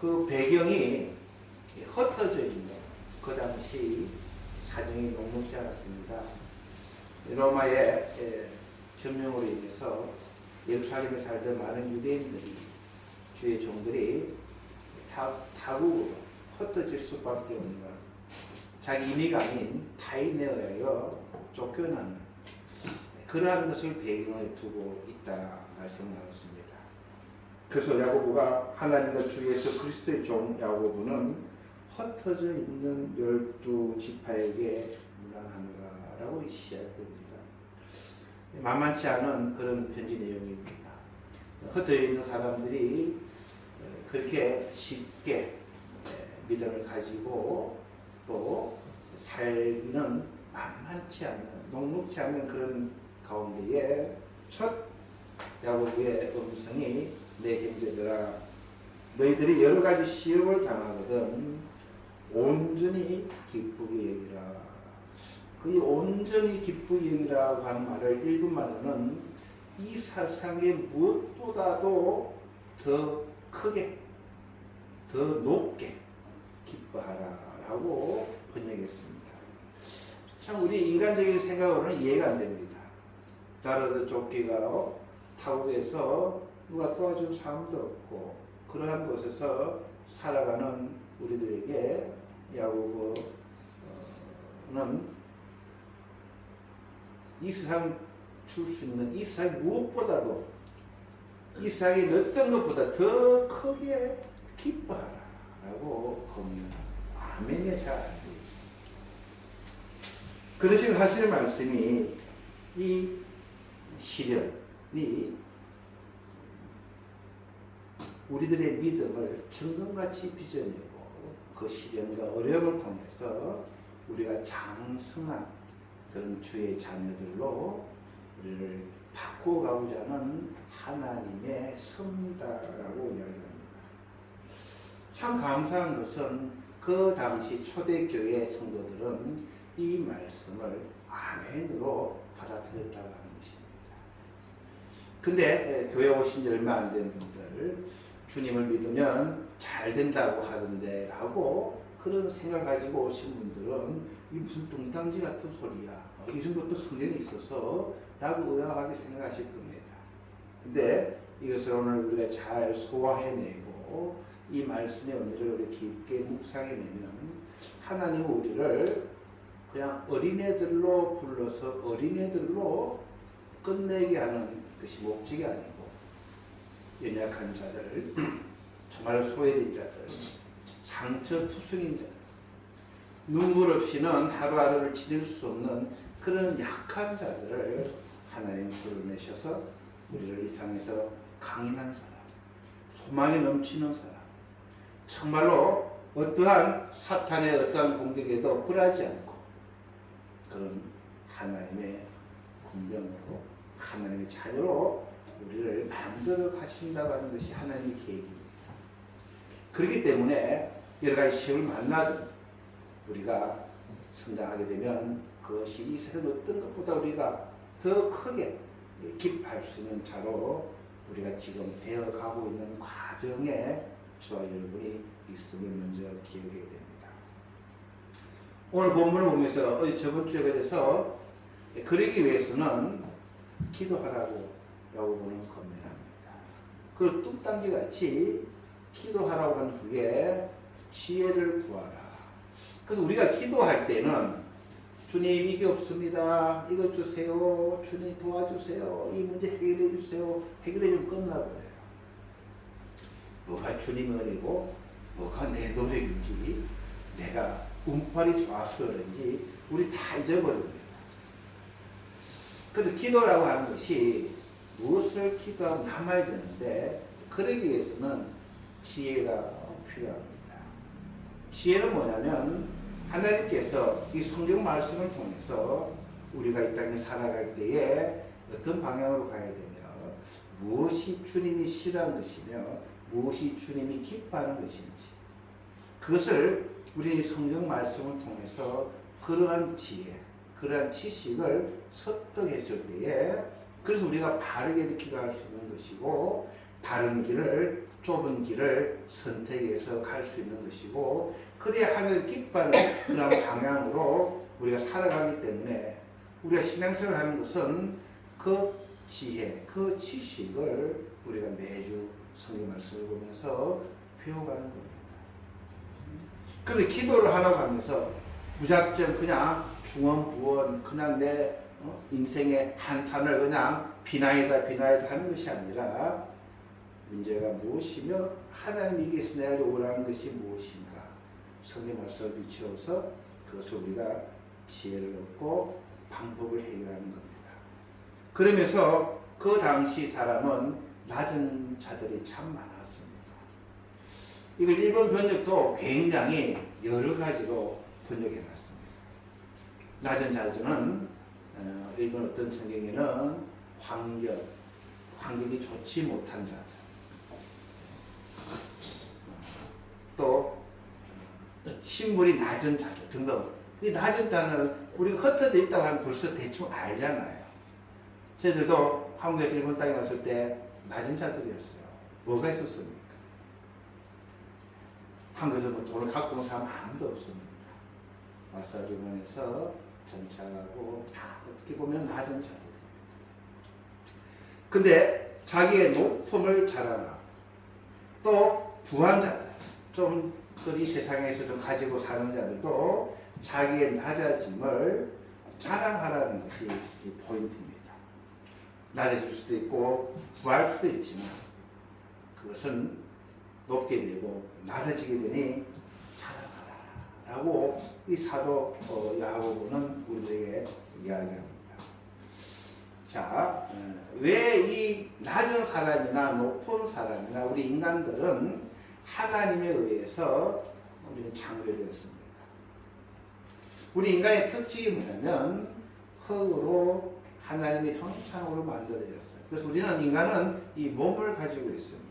그 배경이 흩어져 있는 그 당시 사정이 녹록지 않았습니다. 로마의 점령으로 인해서 예루살렘에 살던 많은 유대인들이 주의 종들이 타국으로 흩어질 수밖에 없는 자기 임의가 아닌 타인에 의하여 쫓겨나는 그러한 것을 배경에 두고 있다 말씀 나눴습니다. 그래서 야고보가 하나님과 주 예수 그리스도의 종 야고보는 흩어져 있는 12지파에게 문안하노라라고 시작됩니다. 만만치 않은 그런 편지 내용입니다. 흩어져 있는 사람들이 그렇게 쉽게 믿음을 가지고 또 살기는 만만치 않는 녹록지 않는 그런 가운데에 첫 야고보의 음성이 내 형제들아 너희들이 여러 가지 시험을 당하거든 온전히 기쁘게 여기라. 그 온전히 기쁘게 여기라고 하는 말을 일본 말로는 이 세상의 무엇보다도 더 크게 더 높게 기뻐하라라고 번역했습니다. 참 우리 인간적인 생각으로는 이해가 안 됩니다. 나라도 쫓기가 타국에서 누가 도와준 사람도 없고 그러한 곳에서 살아가는 우리들에게 야고보는 이 세상 줄 수 있는 이 세상 무엇보다도 이 세상의 어떤 것보다 더 크게 기뻐하라라고 겁니다. 아멘에 잘 안 돼요. 그 대신 하시는 말씀이 이 시련이 우리들의 믿음을 정금같이 빚어내고 그 시련과 어려움을 통해서 우리가 장성한 그런 주의 자녀들로 우리를 바꾸어가고자 하는 하나님의 섭리다라고 이야기합니다. 참 감사한 것은 그 당시 초대교회 성도들은 이 말씀을 아멘으로 받아들였다고 하는 것입니다. 근데 교회 오신 지 얼마 안 된 분들 주님을 믿으면 잘 된다고 하던데 라고 그런 생각 가지고 오신 분들은 이 무슨 뚱땅지 같은 소리야 이런 것도 성경에 있어서 라고 의아하게 생각하실 겁니다. 근데 이것을 오늘 우리가 잘 소화해내고 이 말씀의 의미를 우리 깊게 묵상해내면 하나님은 우리를 그냥 어린애들로 불러서 어린애들로 끝내게 하는 것이 목적이 아니고 연약한 자들, 정말 소외된 자들, 상처 투성인 자들, 눈물 없이는 하루하루를 지낼 수 없는 그런 약한 자들을 하나님 불러내셔서 우리를 이 땅에서 강인한 사람, 소망이 넘치는 사람, 정말로 어떠한 사탄의 어떠한 공격에도 굴하지 않고 그런 하나님의 군병으로 하나님의 자녀로 우리를 만들어 가신다고 하는 것이 하나님의 계획입니다. 그렇기 때문에 여러 가지 시험을 만나든 우리가 성장하게 되면 그것이 이 세상 어떤 것보다 우리가 더 크게 기뻐할 수 있는 자로 우리가 지금 되어가고 있는 과정에 저와 여러분이 있음을 먼저 기억해야 됩니다. 오늘 본문을 보면서 저번 주에 대해서 그러기 위해서는 기도하라고 야고보는 권면합니다. 그 뚝딱지 같이 기도하라고 한 후에 지혜를 구하라. 그래서 우리가 기도할 때는 주님 이게 없습니다. 이거 주세요. 주님 도와주세요. 이 문제 해결해 주세요. 해결해 주면 끝나버려요. 뭐가 주님의 은혜고 뭐가 내 노력인지 내가 운빨이 좋아서 그런지 우리 다 잊어버립니다. 그래서 기도라고 하는 것이 무엇을 기도하고 남아야 되는데 그러기 위해서는 지혜가 필요합니다. 지혜는 뭐냐면 하나님께서 이 성경 말씀을 통해서 우리가 이 땅에 살아갈 때에 어떤 방향으로 가야 되며 무엇이 주님이 싫어하는 것이며 무엇이 주님이 기뻐하는 것인지 그것을 우리 성경 말씀을 통해서 그러한 지혜, 그러한 지식을 습득했을 때에 그래서 우리가 바르게 기도할 수 있는 것이고 바른 길을, 좁은 길을 선택해서 갈 수 있는 것이고, 그래야 하늘 기뻐하는 그런 방향으로 우리가 살아가기 때문에 우리가 신앙생활을 하는 것은 그 지혜, 그 지식을 우리가 매주 성경 말씀을 보면서 배워가는 겁니다. 그런데 기도를 하라고 하면서 무작정 그냥 중언부언 그냥 내 인생의 한탄을 그냥 비나이다 하는 것이 아니라, 문제가 무엇이며 하나님이 이기서 내가 원하는 것이 무엇인가, 성경 말씀을 비추어서 그것을 우리가 지혜를 얻고 방법을 해결하는 겁니다. 그러면서 그 당시 사람은 낮은 자들이 참 많았습니다. 이걸 일본 번역도 굉장히 여러 가지로 번역해 놨습니다. 낮은 자들은 일본 어떤 성경에는 환경이 좋지 못한 자들, 또 신분이 낮은 자들 등등. 이 낮은 자는 우리가 흩어져 있다고 하면 벌써 대충 알잖아요. 저희들도 한국에서 일본 땅에 왔을 때 낮은 자들이었어요. 뭐가 있었습니까? 한국에서 뭐 돈을 갖고 온 사람 아무도 없습니다. 와서 일본에서 정착하고 다 어떻게 보면 낮은 자들. 근데 자기의 높음을 자랑하고, 또 부한 자들, 좀 이 세상에서 좀 가지고 사는 자들도 자기의 낮아짐을 자랑하라는 것이 이 포인트입니다. 낮아질 수도 있고 부할 수도 있지만 그것은 높게 되고 낮아지게 되니 자랑하라 라고 이 사도 야고보는 우리에게 이야기합니다. 자, 왜 이 낮은 사람이나 높은 사람이나 우리 인간들은 하나님에 의해서 우리는 창조되었습니다. 우리 인간의 특징이 뭐냐면 흙으로 하나님의 형상으로 만들어졌어요. 그래서 우리는, 인간은 이 몸을 가지고 있습니다.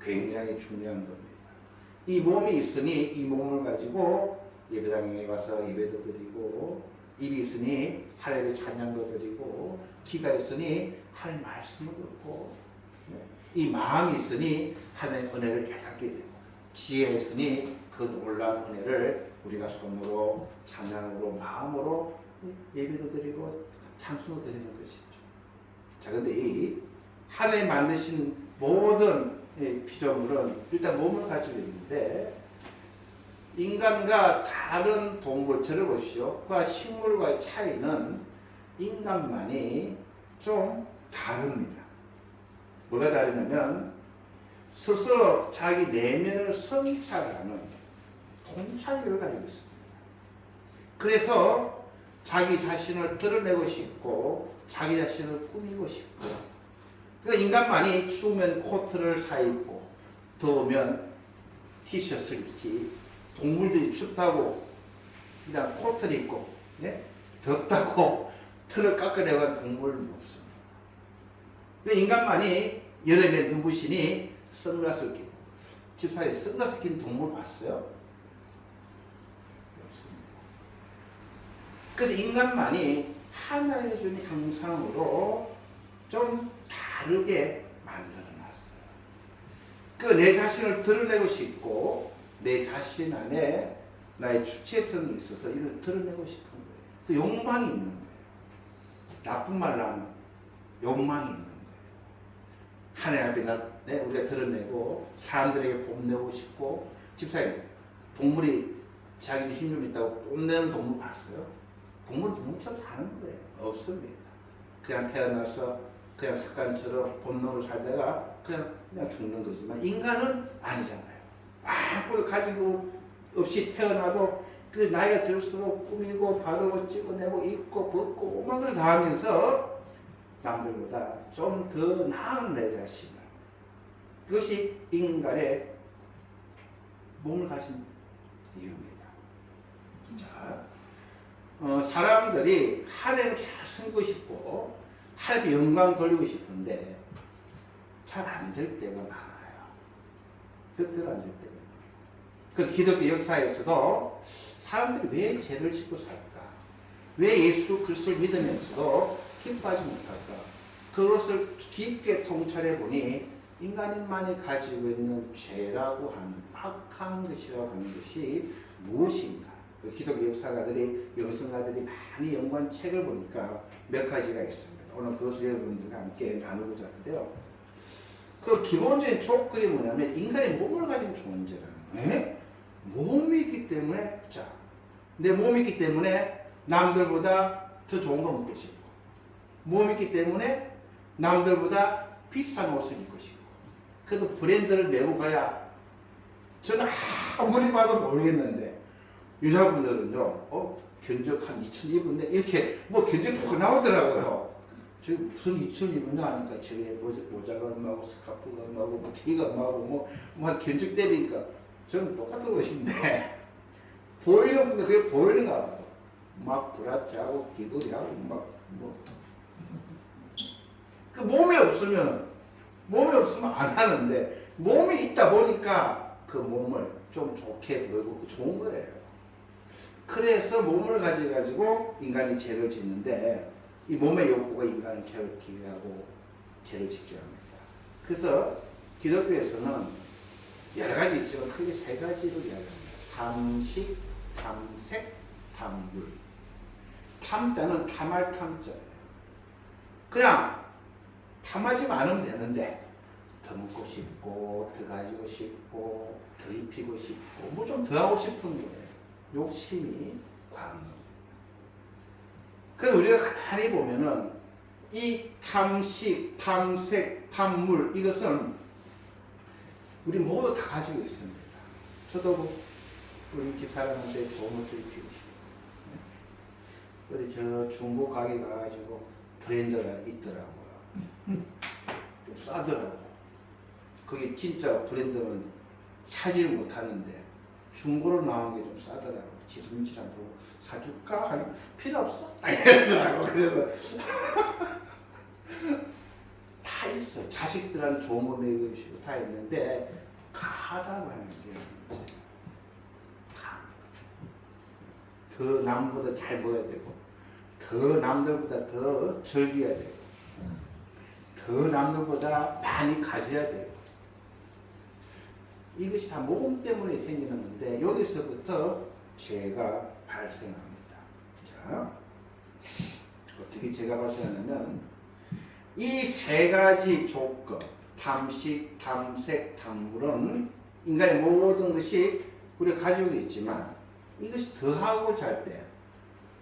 굉장히 중요한 겁니다. 이 몸이 있으니 이 몸을 가지고 예배당에 가서 예배도 드리고, 입이 있으니 하나님의 찬양도 드리고, 귀가 있으니 하나님의 말씀을 듣고, 이 마음이 있으니 하나님의 은혜를 깨닫게 되고, 지혜가 있으니 그 놀라운 은혜를 우리가 손으로, 찬양으로, 마음으로 예배도 드리고 찬송도 드리는 것이죠. 자, 근데 이 하나님 만드신 모든 피조물은 일단 몸을 가지고 있는데, 인간과 다른 동물들을 보십시오. 그 식물과의 차이는 인간만이 좀 다릅니다. 뭐가 다르냐면 스스로 자기 내면을 성찰하는 통찰력을 가지고 있습니다. 그래서 자기 자신을 드러내고 싶고 자기 자신을 꾸미고 싶고, 그러니까 인간만이 추우면 코트를 사입고 더우면 티셔츠를 입지, 동물들이 춥다고 그냥 코트를 입고, 덥다고 틀을 깎아내고 동물은 없습니다. 인간만이 여름에 눈부시니 선글라스를 끼고, 집사람이 선글라스 낀 동물 봤어요? 없습니다. 그래서 인간만이 하나님의 준 형상으로 좀 다르게 만들어놨어요. 그 내 자신을 드러내고 싶고, 내 자신 안에 나의 주체성이 있어서 이걸 드러내고 싶은 거예요. 그 욕망이 있는 거예요. 나쁜 말로 하면 욕망이 있는 거예요. 하나님 앞에 우리가 드러내고 사람들에게 뽐내고 싶고, 집사님, 동물이 자기 힘 좀 있다고 뽐내는 동물 봤어요? 동물은 동물처럼 사는 거예요. 없습니다. 그냥 태어나서 그냥 습관처럼 본능으로 살다가 그냥 죽는 거지만, 인간은 아니잖아요. 아무것도 가지고 없이 태어나도 그 나이가 들수록 꾸미고 바르고 찍어내고 입고 벗고 오만 걸 다 하면서 남들보다 좀 더 나은 내 자신을, 그것이 인간의 몸을 가진 이유입니다. 자, 사람들이 하나님을 잘 섬기고 싶고 하나님의 영광 돌리고 싶은데 잘 안 될 때가 많아요. 뜻대로 안 될 때가. 그래서 기독교 역사에서도 사람들이 왜 죄를 짓고 살까? 왜 예수 그리스도를 믿으면서도 기뻐하지 못할까? 그것을 깊게 통찰해 보니 인간만이 가지고 있는 죄라고 하는 악한 것이라고 하는 것이 무엇인가? 기독교 역사가들이 영성가들이 많이 연구한 책을 보니까 몇 가지가 있습니다. 오늘 그것을 여러분들과 함께 나누고자 하는데요. 그 기본적인 조건이 뭐냐면 인간의 몸을 가진 존재라는 거예요. 몸이 있기 때문에 내 몸이 있기 때문에 남들보다 더 좋은 거 먹고 싶고, 몸이 있기 때문에 남들보다 비싼 옷을 입고 싶고, 그래도 브랜드를 메고 가야, 저는 아무리 봐도 모르겠는데 여자분들은요 견적 한 2천 입었네 이렇게 뭐 견적 보고 나오더라고요. 저 무슨 2천 입었냐 하니까 저게 모자가 얼마고 스카프가 얼마고 뭐 티가 얼마고 뭐 견적 때리니까 저는 똑같은 것인데 보이는 분들 그게 보이는가 봐요. 막 브라치하고 귀걸이하고 그 몸이 없으면 안 하는데, 몸이 있다 보니까 그 몸을 좀 좋게 보이고 좋은 거예요. 그래서 몸을 가지고 인간이 죄를 짓는데, 이 몸의 욕구가 인간을 괴롭히게 하고 죄를 짓게 합니다. 그래서 기독교에서는 여러 가지 있지만 크게 세 가지로 이야기합니다. 탐식, 탐색, 탐물. 탐자는 탐할 탐자예요. 그냥 탐하지 않으면 되는데 더 먹고 싶고 더 가지고 싶고 더 입히고 싶고 뭐 좀 더 하고 싶은 거예요. 욕심이 광. 그래서 우리가 가만히 보면은 이 탐식, 탐색, 탐물 이것은 우리 모두 다 가지고 있습니다. 저도 우리 집사람한테 좋은 옷을 입히고 싶어요. 어디 저 중고 가게 가가지고 브랜드가 있더라고요. 좀 싸더라고요. 그게 진짜 브랜드는 사지를 못하는데 중고로 나온 게 좀 싸더라고요. 지순이처럼 보고 사줄까? 하니 필요 없어. 이러더라고. 그래서 다 있어요. 자식들한테 좋은 거 먹이고 싶고 다 있는데 가다고 하는 게 더 남보다 잘 먹어야 되고, 더 남들보다 더 즐겨야 되고, 더 남들보다 많이 가져야 되고, 이것이 다 몸 때문에 생기는 건데 여기서부터 죄가 발생합니다. 자, 어떻게 죄가 발생하냐면 이 세 가지 조건, 탐식, 탐색, 탐물은 인간의 모든 것이 우리가 가지고 있지만 이것이 더 하고자 할 때,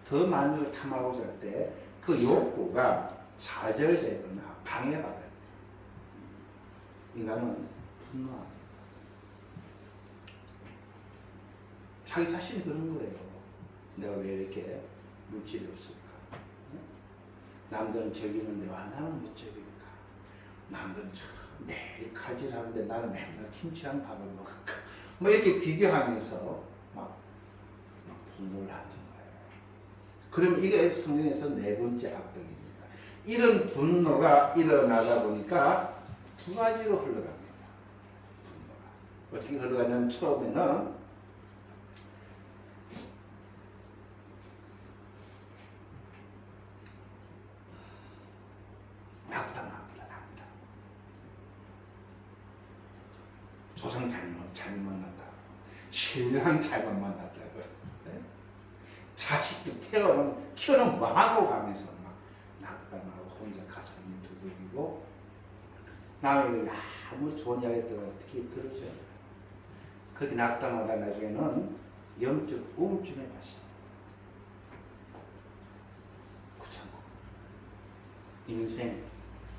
더 많은 것을 탐하고자 할 때 그 욕구가 좌절되거나 방해받을 때 인간은 분노합니다. 자기 자신이 그런 거예요. 내가 왜 이렇게 물질이 없을까? 남들은 즐기는데 와 나는 못 즐길까? 남들은 매일 칼질하는데 나는 맨날 김치랑 밥을 먹을까? 뭐 이렇게 비교하면서 막 분노를 하는 거예요. 그럼 이게 성경에서 네 번째 악덕입니다. 이런 분노가 일어나다 보니까 두 가지로 흘러갑니다. 분노가. 어떻게 흘러가냐면 처음에는 낙담합니다. 낙담. 조상 잘못 만났다고, 신랑 잘못 만났다고, 네? 자식도 키워놓으면 뭐하고 가면서 막 낙담하고 혼자 가슴을 두들기고, 남에게 아무 좋은 이야기 들으면 어떻게 들으죠? 그렇게 낙담하다 나중에는 영적 우울증에 빠집니다. 구창고 인생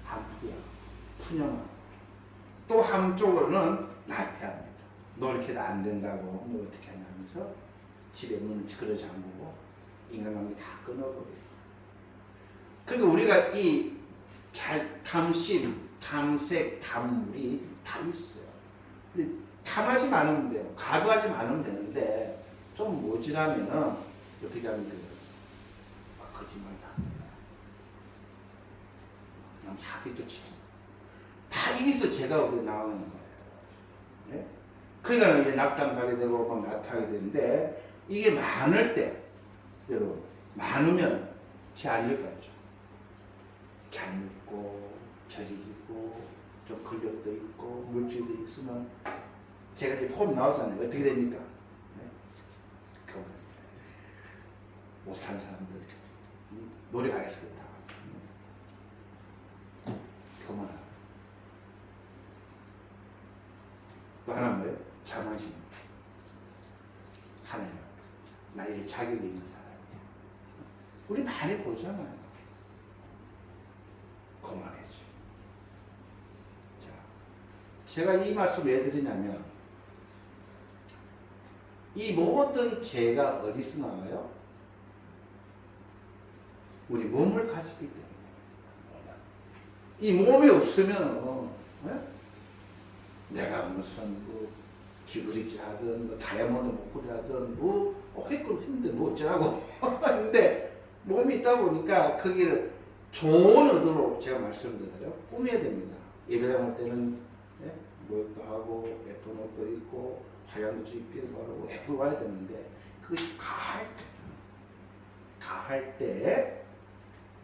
한풀이야 푸념하고, 또 한쪽으로는 나태합니다. 너 이렇게도 안 된다고 뭐 어떻게 하냐 하면서 집에 문을 걸어 잠그고 인간관계 다 끊어버려요. 그러니까 우리가 이 탐심, 탐색, 탐물이 다 있어요. 근데 탐하지 않으면 돼요. 과도하지 않으면 되는데 좀 모질하면은 어떻게 하면 돼요? 막 거짓말 다 그냥 사기도 치고 다 여기서 죄가 우리 나오는 거예요. 네? 그러니까 이제 낙담하게 되고 막 나타나게 되는데, 이게 많을 때, 여러분, 많으면 죄 아닐 것 같죠? 잘 먹고, 잘 이기고, 좀 근력도 있고 물질도 있으면 제가 이제 폼 나오잖아요. 어떻게 됩니까? 네? 못 사는 사람들 노력 안 해서 그렇다. 교만하고 또 하나 뭐예요? 자만심. 하나님 나이를 자격이 있는 사람. 우리 많이 보잖아요. 거만해지. 자, 제가 이 말씀 왜 드리냐면 이 모든 죄가 어디서 나와요? 우리 몸을 가졌기 때문에. 이 몸이 없으면 내가 무슨 뭐 기구리질 하든 뭐 다이아몬드 목걸이 하든 뭐 어깨끈 힘든 뭐 어쩌라고 근데 몸이 있다 보니까 거기를 좋은 의도로 제가 말씀드려요. 꾸며야 됩니다. 예배당 올 때는 목욕도 하고 예쁜 옷도 입고 화장도 입기도 바르고 예쁘게 와야 되는데 그것이 가할 때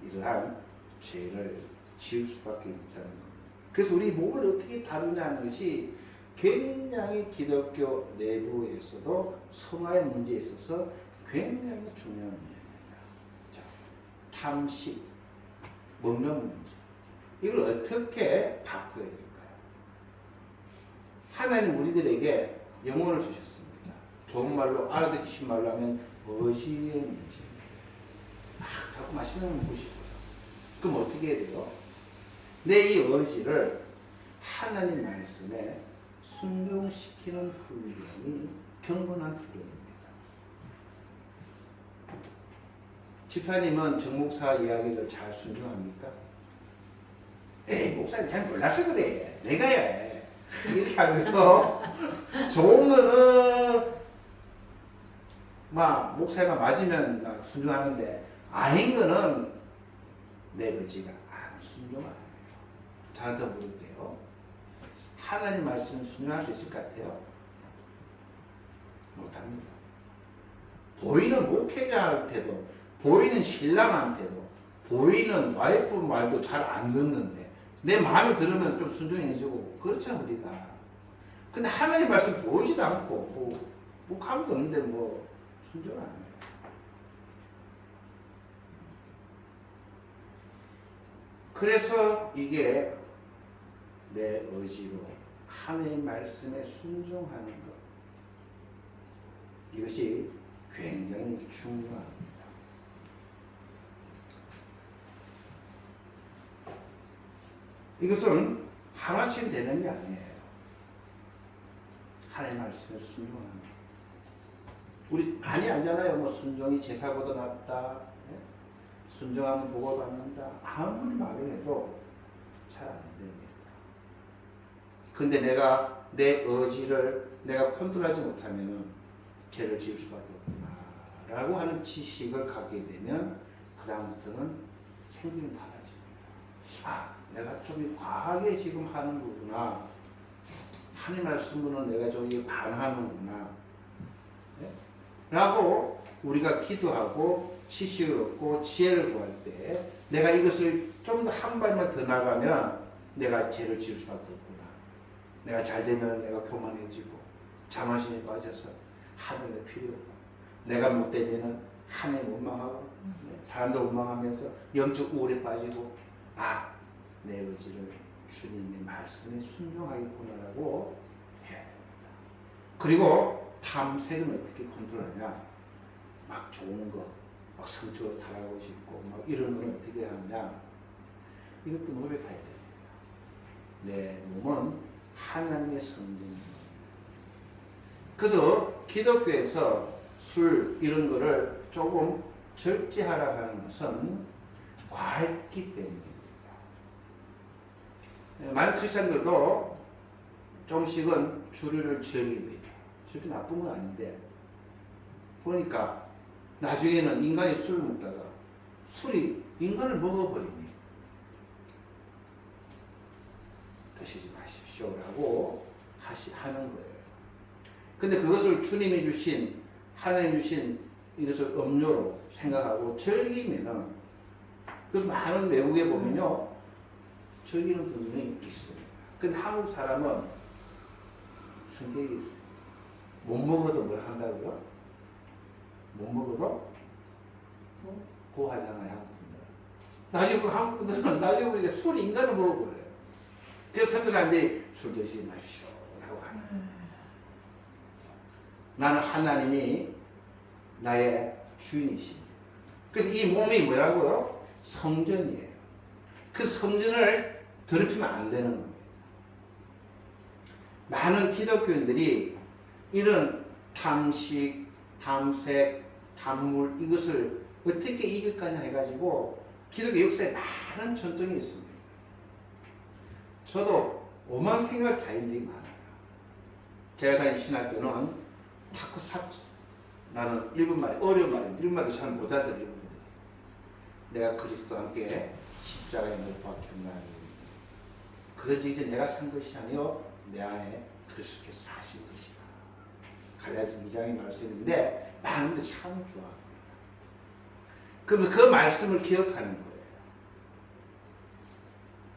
이러한 죄를 지을 수밖에 없다는 겁니다. 그래서 우리 몸을 어떻게 다루냐는 것이 굉장히 기독교 내부에서도 성화의 문제에 있어서 굉장히 중요한 문제입니다. 자, 탐식, 먹는 문제. 이걸 어떻게 바꿔야 될까요? 하나님 우리들에게 영혼을 주셨습니다. 좋은 말로 알아듣기 쉬운 말로 하면 의지의 문제입니다. 자꾸 맛있는 거 먹고 싶어요. 그럼 어떻게 해야 돼요? 내 이 의지를 하나님 말씀에 순종시키는 훈련이 경건한 훈련입니다. 집사님은 정목사 이야기를 잘 순종합니까? 에이, 목사님 잘 몰라서 그래. 내가 해. 이렇게 하면서 좋은 거는 막 목사님만 맞으면 막 순종하는데 아닌 거는 내 의지가 안 순종 안 해요. 저한테 물을게요. 하나님 말씀 순종할 수 있을 것 같아요? 못합니다. 보이는 목회자한테도, 보이는 신랑한테도, 보이는 와이프 말도 잘 안 듣는데 내 마음에 들으면 좀 순종해주고 그렇잖아 우리가. 근데 하나님 말씀 보이지도 않고 뭐 감도 없는데 뭐 순종 안 해요. 그래서 이게 내 의지로 하나님 말씀에 순종하는 것, 이것이 굉장히 중요합니다. 이것은 하루아침에 되는 게 아니에요. 하나님 말씀에 순종하는 것. 우리 많이 알잖아요. 뭐 순종이 제사보다 낫다. 순종하면 복을 받는다. 아무리 말을 해도 잘 안 됩니다. 근데 내가 내 의지를 내가 컨트롤하지 못하면 죄를 지을 수밖에 없구나 라고 하는 지식을 갖게 되면 그 다음부터는 생기는 달라집니다. 내가 좀 과하게 지금 하는 거구나. 하나님 말씀으로는 내가 좀 반하는구나. 네? 라고 우리가 기도하고 지식을 얻고 지혜를 구할 때 내가 이것을 좀 더 한 발만 더 나가면 내가 죄를 지을 수밖에 없구나. 내가 잘 되면 내가 교만해지고 자만심에 빠져서 하늘에 필요 없고 내가 못 되면은 하나님 원망하고 사람들 원망하면서 영적 우울에 빠지고 내 의지를 주님의 말씀에 순종하겠구나라고 해야 됩니다. 그리고 탐색은 어떻게 컨트롤하냐? 막 좋은 거, 막 성적으로 타락하고 싶고 막 이런 걸 어떻게 하느냐? 이것도 노력해야 됩니다. 내 몸은 하나님의 성전입니다. 그래서 기독교에서 술 이런 거를 조금 절제하라고 하는 것은 과했기 때문입니다. 많은 크리스천들도 조금씩은 주류를 즐깁니다. 절대 나쁜 건 아닌데 보니까 나중에는 인간이 술을 먹다가 술이 인간을 먹어버립니다. 드시지 마십시오라고 하는 거예요. 근데 그것을 주님이 주신 하나님 주신 이것을 음료로 생각하고 즐기면은 그래서 많은 외국에 보면요 즐기는 분들이 있습니다. 근데 한국 사람은 성격이 있어요. 못 먹어도 뭘 한다고요? 못 먹어도 고하잖아요, 한국 분들은. 나중에 한국 분들은 나중에 보니까 술 인간을 먹어버려요. 그래서 선교 사람들이 술 드시지 마십시오 라고 하는 거예요. 나는 하나님이 나의 주인이십니다. 그래서 이 몸이 뭐라고요? 성전이에요. 그 성전을 더럽히면 안 되는 겁니다. 많은 기독교인들이 이런 탐식, 탐색, 탐물 이것을 어떻게 이길까냐 해가지고 기독교 역사에 많은 전통이 있습니다. 저도 오만 생각을 다 일이 많아요. 제가 다닌 신학교는 타쿠사치, 나는 일본 말이 어려운 말인데 일본 말도 잘 못 알아들거든요. 내가 그리스도와 함께 십자가에 못 박혔나. 그러지 이제 내가 산 것이 아니요 내 안에 그리스도께서 사신 것이다. 갈라디아 2장의 말씀인데 많은 분들이 참 좋아합니다. 그러면서 그 말씀을 기억하는 거예요.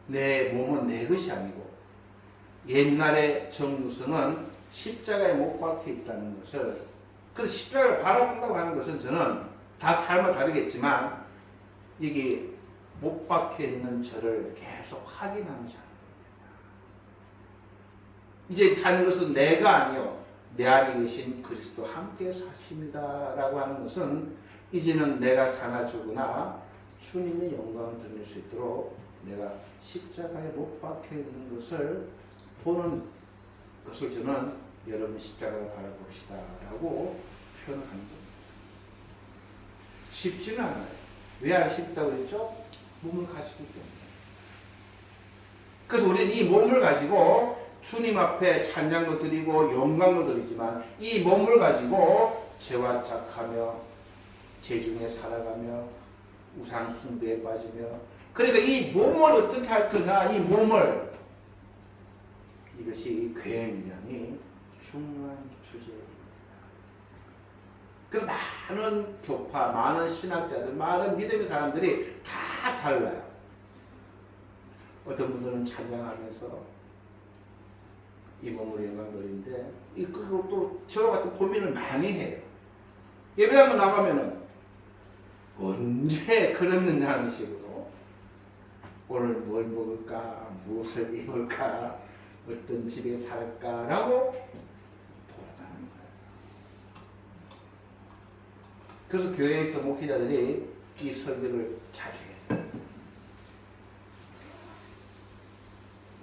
내 몸은 내 것이 아니고 옛날에 정유성은 십자가에 못 박혀 있다는 것을, 그래서 십자가를 바라본다고 하는 것은 저는 다 삶과 다르겠지만 이게 못 박혀 있는 저를 계속 확인하는 자입니다. 이제 사는 것은 내가 아니요 내 안에 계신 그리스도 함께 사십니다 라고 하는 것은 이제는 내가 사나 죽으나 주님의 영광을 드릴 수 있도록 내가 십자가에 못 박혀 있는 것을 보는 것을 저는 여러분 십자가를 바라봅시다 라고 표현하는 겁니다. 쉽지는 않아요. 왜 안 쉽다고 그랬죠? 몸을 가지고 때문에. 그래서 우리는 이 몸을 가지고 주님 앞에 찬양도 드리고 영광도 드리지만 이 몸을 가지고 죄와 짝하며 죄중에 살아가며 우상 숭배에 빠지며, 그러니까 이 몸을 어떻게 할 거냐, 이 몸을, 이것이 굉장히 중요한 주제입니다. 그래서 많은 교파, 많은 신학자들, 많은 믿음의 사람들이 다 달라요. 어떤 분들은 찬양하면서 이 몸으로 영광 돌리는데, 그리고 또 저와 같은 고민을 많이 해요. 예배당을 나가면은 언제 그랬느냐는 식으로 오늘 뭘 먹을까, 무엇을 입을까, 어떤 집에 살까라고 돌아가는 거예요. 그래서 교회에서 목회자들이 이 설교를 자주 해요.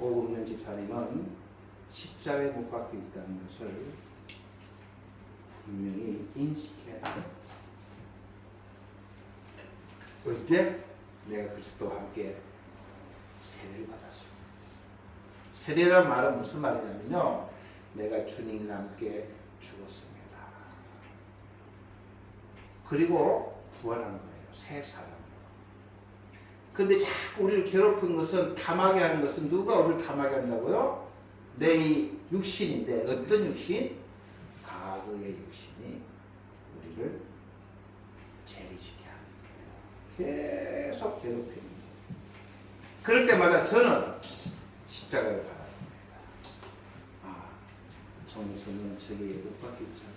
오금년 집사님은 십자가에 못 박혀 있다는 것을 분명히 인식해야 돼요. 언제? 내가 그리스도와 함께 세례를 받았습니다. 세례란 말은 무슨 말이냐면요, 내가 주님과 함께 죽었습니다. 그리고 부활한 거예요. 새 사람. 근데 자꾸 우리를 괴롭힌 것은, 탐하게 하는 것은 누가 우리를 탐하게 한다고요? 내 이 육신인데, 어떤 육신? 과거의 육신이 우리를 재리지게 하는 거예요. 계속 괴롭히는 거예요. 그럴 때마다 저는 십자가를 바라봅니다. 아, 정의선은 저기에 못 박혀 있잖아.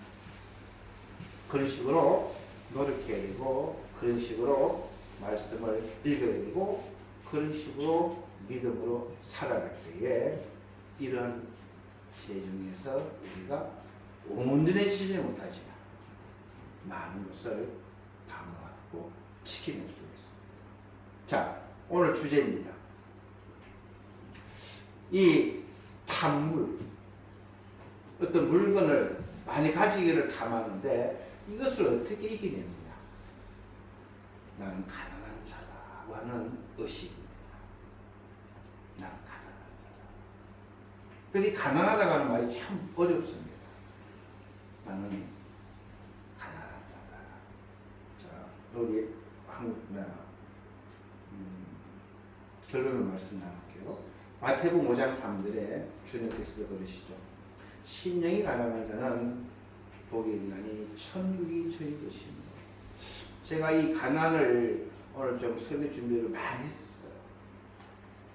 그런 식으로 노력해야 되고, 그런 식으로 말씀을 읽어야 되고, 그런 식으로 믿음으로 살아갈 때에 이런 죄 중에서 우리가 온전해지지 못하지만 많은 것을 방어하고 지켜낼 수 있습니다. 자, 오늘 주제입니다. 이 탐물, 어떤 물건을 많이 가지기를 탐하는데 이것을 어떻게 이기느냐. 나는 가난한 자라고 하는 의식입니다. 나는 가난한 자다. 그래서 이 가난하다고 하는 말이 참 어렵습니다. 나는 가난한 자다. 자, 우리 한국 결론을 말씀 나눌게요. 마태복음 5장 3절에 주님께서 그러시죠. 심령이 가난한 자는 복이 있나니 천국이 저희 것입니다. 제가 이 가난을 오늘 좀 설교 준비를 많이 했었어요.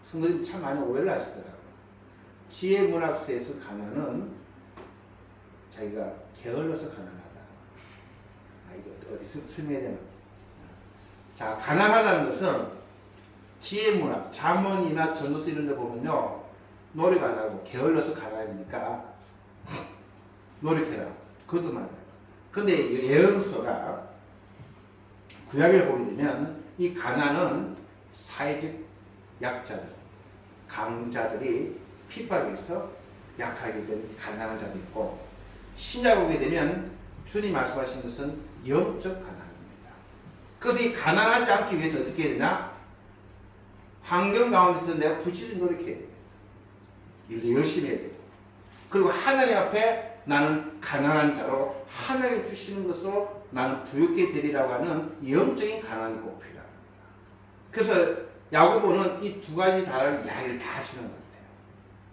성도님이 참 많이 오해를 하시더라고요. 지혜문학서에서 가난은 자기가 게을러서 가난하다. 이거 어디서 설명해야 되나? 자, 가난하다는 것은 지혜문학, 잠언이나 전도서 이런 데 보면요, 노력 안 하고 게을러서 가난하니까 노력해라. 그것도 맞아요. 근데 예언서가 구약을 보게 되면 이 가난은 사회적 약자들, 강자들이 핍박에서 약하게 된 가난한 자도 있고, 신약 오게 되면 주님 말씀하신 것은 영적 가난입니다. 그래서 이 가난하지 않기 위해서 어떻게 해야 되나? 환경 가운데서 내가 부지런히 노력해야 돼요. 일도 열심히 해야 돼요. 그리고 하나님 앞에 나는 가난한 자로 하나님 주시는 것으로 나는 부유하게 되리라고 하는 영적인 가난이 꼭 필요합니다. 그래서 야고보는 이 두 가지 다를 이야기를 다 하시는 것 같아요.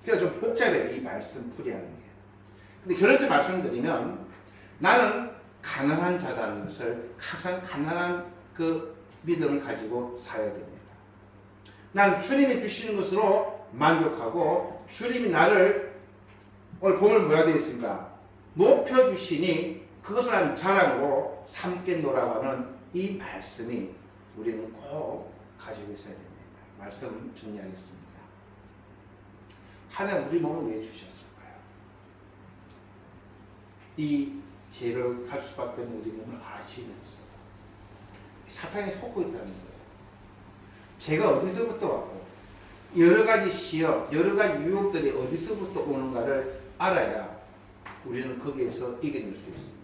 그래서 좀 복잡해요, 이 말씀 풀이하는 게. 근데 결론적으로 말씀드리면 나는 가난한 자다는 것을 항상 가난한 그 믿음을 가지고 살아야 됩니다. 난 주님이 주시는 것으로 만족하고 주님이 나를 오늘 본문 뭐라 되어 있습니까? 높여주시니 그것을 한 자랑으로 삼겠노라고 하는 이 말씀이 우리는 꼭 가지고 있어야 됩니다. 말씀 정리하겠습니다. 하나님 우리 몸을 왜 주셨을까요? 이 죄를 갈 수밖에 없는 우리 몸을 아시면서 사탄이 속고 있다는 거예요. 죄가 어디서부터 왔고 여러 가지 시험, 여러 가지 유혹들이 어디서부터 오는가를 알아야 우리는 거기에서 이겨낼 수 있습니다.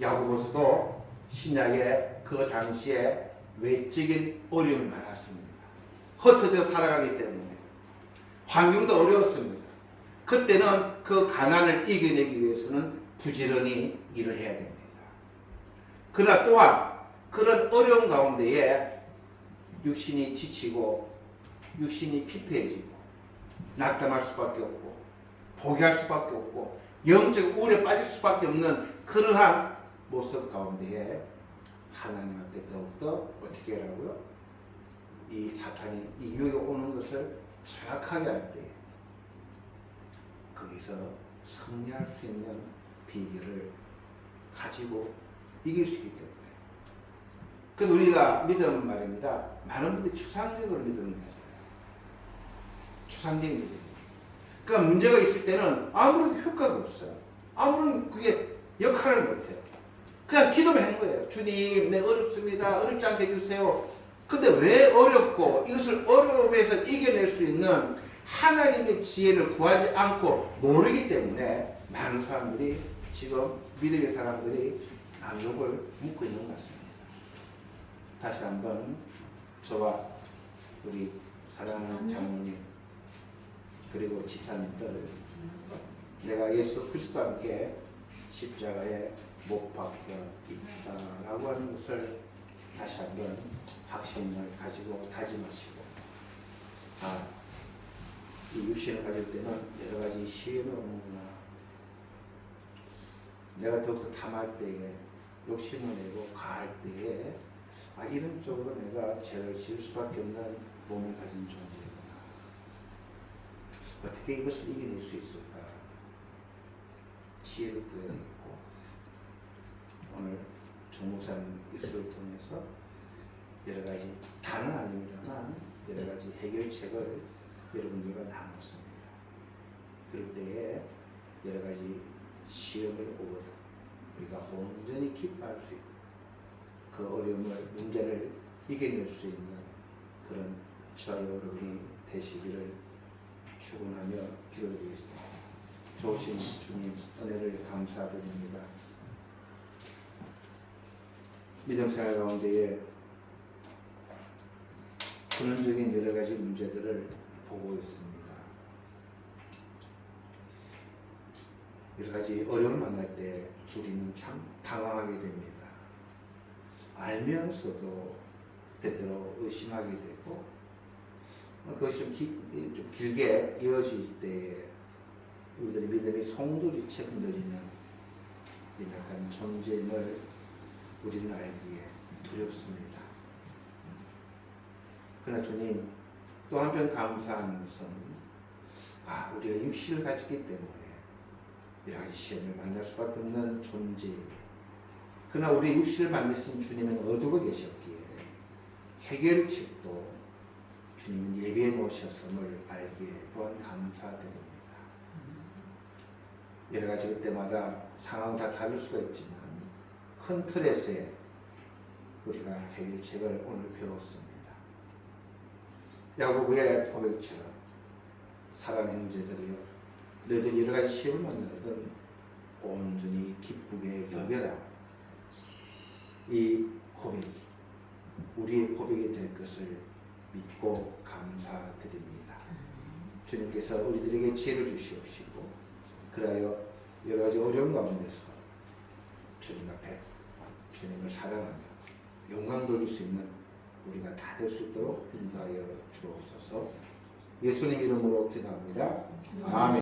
야고보서도 신약에 그 당시에 외적인 어려움이 많았습니다. 흩어져 살아가기 때문에 환경도 어려웠습니다. 그때는 그 가난을 이겨내기 위해서는 부지런히 일을 해야 됩니다. 그러나 또한 그런 어려운 가운데에 육신이 지치고 육신이 피폐해지고 낙담할 수밖에 없고 포기할 수밖에 없고 영적 우울에 빠질 수밖에 없는 그러한 모습 가운데에 하나님 앞에 더욱더 어떻게 하라고요? 이 사탄이 이 유혹이 오는 것을 정확하게 할 때 거기서 승리할 수 있는 비결을 가지고 이길 수 있기 때문에. 그래서 우리가 믿음 말입니다. 많은 분들이 추상적으로 믿음을 가져요. 추상적인 믿음. 그러니까 문제가 있을 때는 아무런 효과가 없어요. 아무런 그게 역할을 못해요. 그냥 기도만 한 거예요. 주님, 내 어렵습니다. 어렵지 않게 해주세요. 근데 왜 어렵고 이것을 어려움에서 이겨낼 수 있는 하나님의 지혜를 구하지 않고 모르기 때문에 많은 사람들이 지금 믿음의 사람들이 난욕을 묻고 있는 것 같습니다. 다시 한번 저와 우리 사랑하는 장로님 그리고 집사님들 내가 예수 그리스도와 함께 십자가에 못 박혀 있다라고 하는 것을 다시 한번 확신을 가지고 다짐하시고 이 육신을 가질 때는 여러 가지 시험이 오는구나. 내가 더욱더 탐할 때에 욕심을 내고 가할 때에 이런 쪽으로 내가 죄를 지을 수밖에 없는 몸을 가진 존재구나. 어떻게 이것을 이겨낼 수 있을까? 지혜를 구해야 되겠고 오늘 정목사님 입술을 통해서 여러 가지 다는 아닙니다만 여러 가지 해결책을 여러분들과 나눴습니다. 그럴 때에 여러 가지 시험을 오거든 우리가 온전히 기뻐할 수 있고 그 어려움을 문제를 이겨낼 수 있는 그런 저와 여러분이 되시기를 축원하며 기도드리겠습니다. 좋으신 주님 은혜를 감사드립니다. 믿음 생활 가운데에 근원적인 여러 가지 문제들을 보고 있습니다. 여러 가지 어려움을 만날 때 우리는 참 당황하게 됩니다. 알면서도 때때로 의심하게 되고 그것이 좀 길게 이어질 때 우리들의 믿음이 송두리째 흔들리는 약간 존재임을 우리는 알기에 두렵습니다. 그러나 주님 또 한편 감사한 것은 우리가 육신을 가졌기 때문에 여러 가지 시험을 만날 수밖에 없는 존재입니다. 그러나 우리 육신을 만드신 주님은 어두고 계셨기에 해결책도 주님은 예비해 놓으셨음을 알기에 또한 감사드립니다. 여러 가지 그때마다 상황은 다 다를 수가 있지만 큰 틀에서의 우리가 해결책을 오늘 배웠습니다. 야고보의 고백처럼 사랑하는 형제들이여 너희들 여러 가지 시험을 만나거든 온전히 기쁘게 여겨라. 이 고백이 우리의 고백이 될 것을 믿고 감사드립니다. 주님께서 우리들에게 지혜를 주시옵시고 그리하여 여러 가지 어려운 가운데서 주님 앞에 주님을 사랑하며 영광 돌릴 수 있는 우리가 다 될 수 있도록 인도하여 주옵소서. 예수님 이름으로 기도합니다. 아멘.